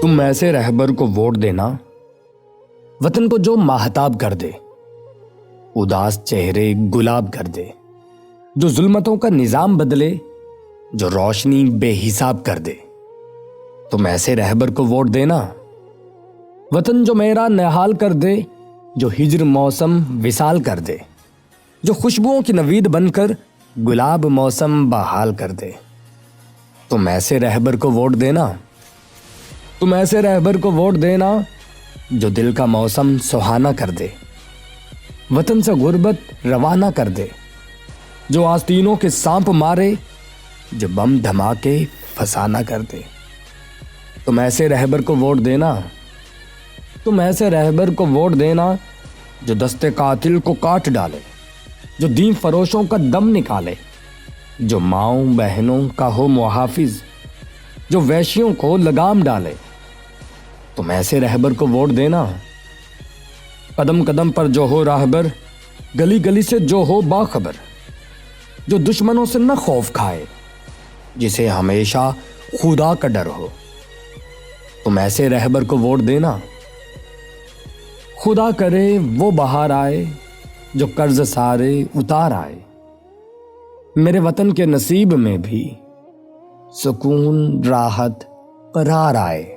تم ایسے رہبر کو ووٹ دینا وطن کو جو ماہتاب کر دے، اداس چہرے گلاب کر دے، جو ظلمتوں کا نظام بدلے، جو روشنی بے حساب کر دے۔ تم ایسے رہبر کو ووٹ دینا وطن جو میرا نہال کر دے، جو ہجر موسم وصال کر دے، جو خوشبوؤں کی نوید بن کر گلاب موسم بحال کر دے۔ تم ایسے رہبر کو ووٹ دینا، تم ایسے رہبر کو ووٹ دینا جو دل کا موسم سہانا کر دے، وطن سے غربت روانہ کر دے، جو آستینوں کے سانپ مارے، جو بم دھماکے فسانہ کر دے۔ تم ایسے رہبر کو ووٹ دینا، تم ایسے رہبر کو ووٹ دینا جو دستے قاتل کو کاٹ ڈالے، جو دین فروشوں کا دم نکالے، جو ماؤں بہنوں کا ہو محافظ، جو ویشیوں کو لگام ڈالے۔ تم ایسے رہبر کو ووٹ دینا، قدم قدم پر جو ہو راہبر، گلی گلی سے جو ہو باخبر، جو دشمنوں سے نہ خوف کھائے، جسے ہمیشہ خدا کا ڈر ہو۔ تم ایسے رہبر کو ووٹ دینا، خدا کرے وہ بہار آئے جو قرض سارے اتار آئے، میرے وطن کے نصیب میں بھی سکون راحت قرار آئے۔